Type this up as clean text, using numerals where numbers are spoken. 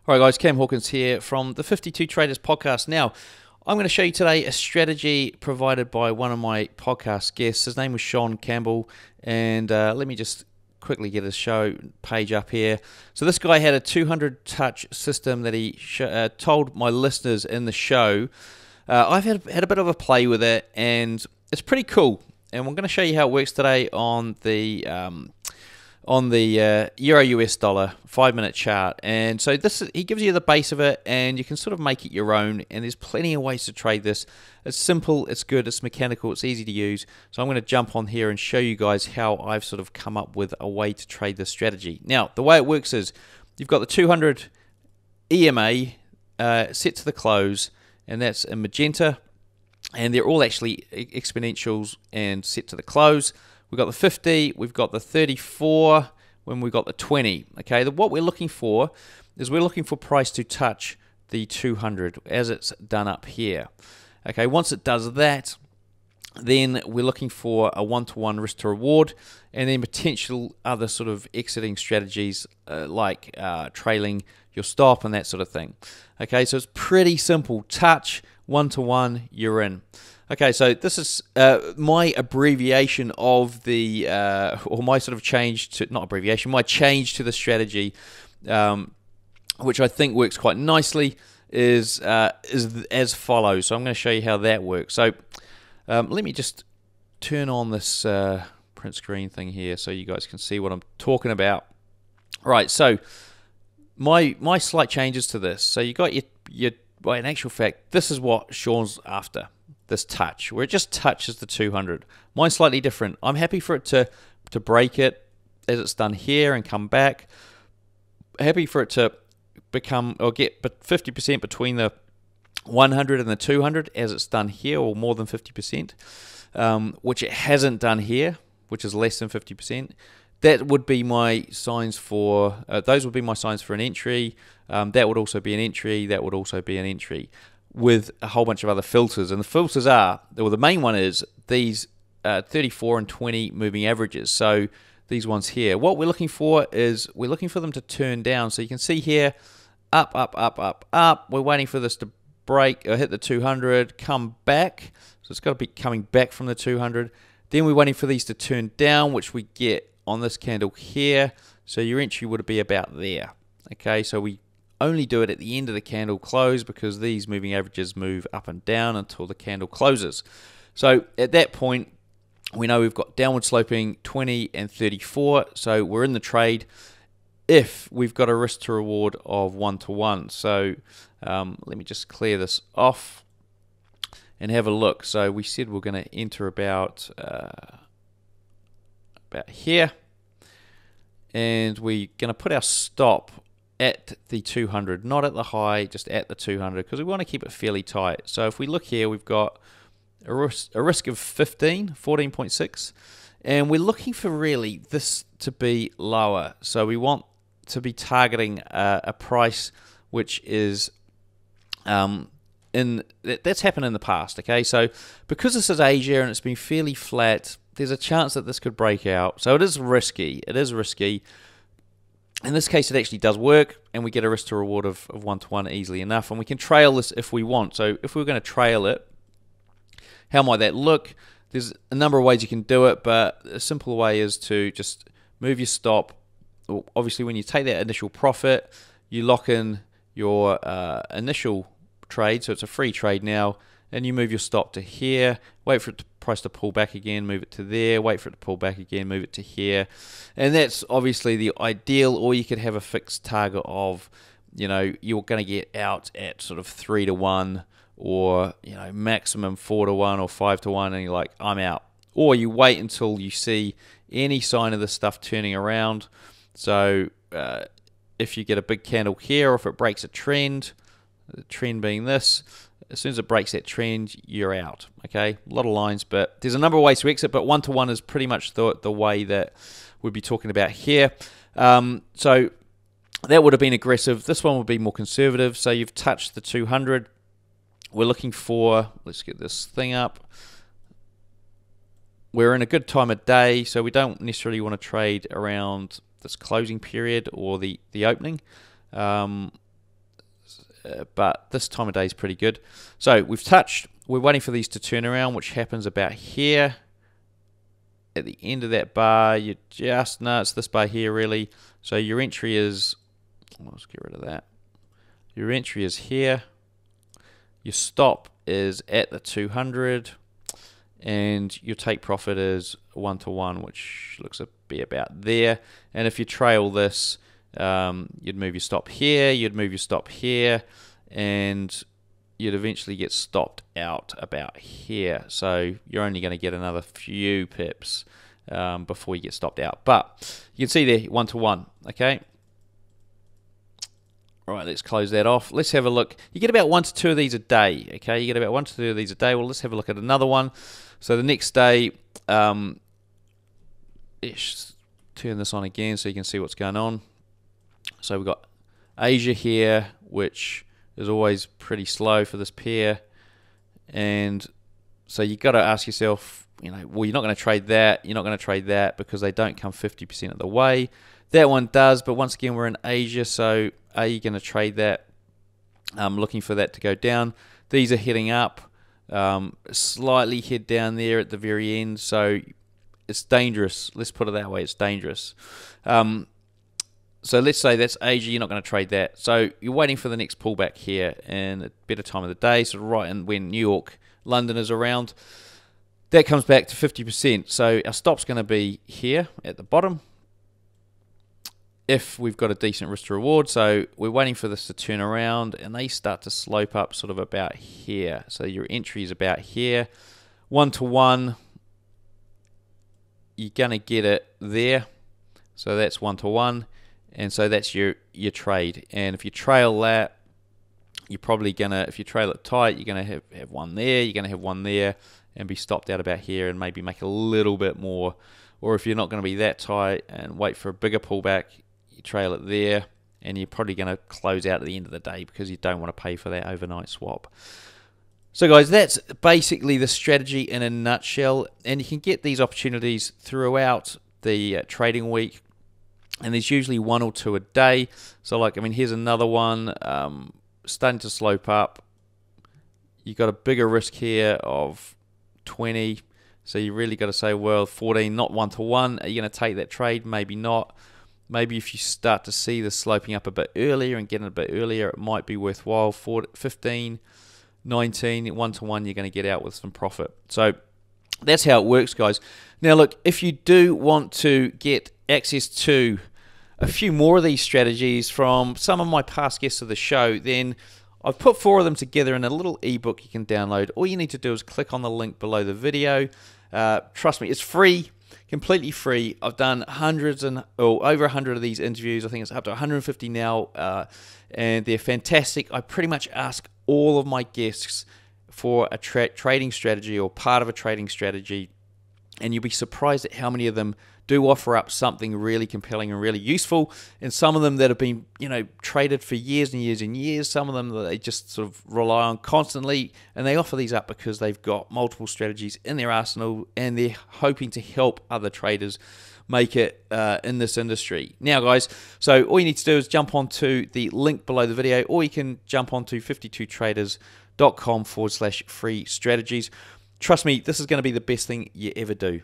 All right, guys, Cam Hawkins here from the 52 Traders podcast. Now, I'm going to show you today a strategy provided by one of my podcast guests. His name was Shonn Campbell, and let me just quickly get his show page up here. So this guy had a 200-touch system that he told my listeners in the show. I've had a bit of a play with it, and it's pretty cool. And we're going to show you how it works today on the Euro US dollar 5-minute chart. And so he gives you the base of it, and you can sort of make it your own, and there's plenty of ways to trade this. It's simple, it's good, it's mechanical, it's easy to use. So I'm going to jump on here and show you guys how I've sort of come up with a way to trade this strategy. Now, the way it works is you've got the 200 EMA set to the close, and that's in magenta, and they're all actually exponentials and set to the close. We've got the 50, we've got the 34, when we've got the 20. Okay, what we're looking for is we're looking for price to touch the 200 as it's done up here. Okay, once it does that, then we're looking for a one-to-one risk to reward, and then potential other sort of exiting strategies like trailing your stop and that sort of thing. Okay, so it's pretty simple. Touch, one-to-one, you're in. Okay, so this is my abbreviation of the, or my sort of change to, not abbreviation, my change to the strategy, which I think works quite nicely, is as follows. So I'm going to show you how that works. So let me just turn on this print screen thing here so you guys can see what I'm talking about. Right, so my slight changes to this. So you got your well, in actual fact, this is what Shonn's after. This touch, where it just touches the 200. Mine's slightly different. I'm happy for it to break it as it's done here and come back. Happy for it to become or get 50% between the 100 and the 200 as it's done here, or more than 50%, which it hasn't done here, which is less than 50%. That would be my signs for, those would be my signs for an entry. That would also be an entry. That would also be an entry, with a whole bunch of other filters. And the filters are, well, the main one is these 34 and 20 moving averages. So these ones here, what we're looking for is we're looking for them to turn down. So you can see here, up, up, up, up, up. We're waiting for this to break or hit the 200, come back. So it's got to be coming back from the 200. Then we're waiting for these to turn down, which we get on this candle here. So your entry would be about there. Okay, so we only do it at the end of the candle close, because these moving averages move up and down until the candle closes. So at that point, we know we've got downward sloping 20 and 34, so we're in the trade if we've got a risk to reward of 1-to-1. So let me just clear this off and have a look. So we said we're going to enter about here, and we're going to put our stop at the 200, not at the high, just at the 200, because we want to keep it fairly tight. So if we look here, we've got a risk of 14.6, and we're looking for really this to be lower. So we want to be targeting a price which is that's happened in the past. Okay, so because this is Asia and it's been fairly flat, there's a chance that this could break out. So it is risky. It is risky. In this case, it actually does work, and we get a risk to reward of 1-to-1 easily enough, and we can trail this if we want. So if we're going to trail it, how might that look? There's a number of ways you can do it, but a simple way is to just move your stop. Obviously, when you take that initial profit, you lock in your initial trade, so it's a free trade now, and you move your stop to here, wait for it to price to pull back again, move it to there, wait for it to pull back again, move it to here. And that's obviously the ideal, or you could have a fixed target of, you're going to get out at sort of 3-to-1, or maximum 4-to-1 or 5-to-1, and you're like, I'm out. Or you wait until you see any sign of this stuff turning around. So if you get a big candle here, or if it breaks a trend, the trend being this, as soon as it breaks that trend, you're out. Okay, a lot of lines, but there's a number of ways to exit, but 1-to-1 is pretty much the way that we'd be talking about here. So that would have been aggressive. This one would be more conservative. So you've touched the 200. We're looking for, let's get this thing up. We're in a good time of day, so we don't necessarily want to trade around this closing period or the opening. but this time of day is pretty good. So we've touched, we're waiting for these to turn around, which happens about here. At the end of that bar, you just, no, it's this bar here really. So your entry is, let's get rid of that. Your entry is here. Your stop is at the 200. And your take profit is 1-to-1, which looks to be about there. And if you trail this, you'd move your stop here, you'd move your stop here, and you'd eventually get stopped out about here. So you're only going to get another few pips before you get stopped out. But you can see there, 1-to-1, okay? All right, let's close that off. Let's have a look. You get about 1 to 2 of these a day, okay? You get about 1 to 2 of these a day. Well, let's have a look at another one. So the next day, turn this on again so you can see what's going on. So we've got Asia here, which is always pretty slow for this pair. And so you've got to ask yourself, you know, well, you're not going to trade that. You're not going to trade that because they don't come 50% of the way. That one does, but once again, we're in Asia, so are you going to trade that? Looking for that to go down. These are heading up. Slightly head down there at the very end, so it's dangerous. Let's put it that way, it's dangerous. So let's say that's Asia, you're not going to trade that. So you're waiting for the next pullback here and a better time of the day, so right in when New York, London is around. That comes back to 50%. So our stop's going to be here at the bottom if we've got a decent risk to reward. So we're waiting for this to turn around and they start to slope up sort of about here. So your entry is about here. 1-to-1, you're going to get it there. So that's 1-to-1. And so that's your trade. And if you trail that, you're probably going to, if you trail it tight, you're going to have one there, you're going to have one there, and be stopped out about here and maybe make a little bit more. Or if you're not going to be that tight and wait for a bigger pullback, you trail it there, and you're probably going to close out at the end of the day because you don't want to pay for that overnight swap. So guys, that's basically the strategy in a nutshell, and you can get these opportunities throughout the trading week, and there's usually 1 or 2 a day. So like, I mean, here's another one starting to slope up. You've got a bigger risk here of 20, so you really got to say, well, 14, not 1-to-1. Are you going to take that trade? Maybe not. Maybe if you start to see this sloping up a bit earlier and getting a bit earlier, it might be worthwhile. 15, 19, 1-to-1, you're going to get out with some profit. So that's how it works, guys. Now, look, if you do want to get access to a few more of these strategies from some of my past guests of the show, then I've put 4 of them together in a little ebook you can download. All you need to do is click on the link below the video. Trust me, it's free. Completely free. I've done hundreds and over 100 of these interviews. I think it's up to 150 now, and they're fantastic. I pretty much ask all of my guests for a trading strategy or part of a trading strategy, and you'll be surprised at how many of them do offer up something really compelling and really useful, and some of them that have been, you know, traded for years and years and years, some of them that they just sort of rely on constantly, and they offer these up because they've got multiple strategies in their arsenal and they're hoping to help other traders make it in this industry. Now guys, so all you need to do is jump onto the link below the video, or you can jump onto 52traders.com/free strategies. Trust me, this is going to be the best thing you ever do.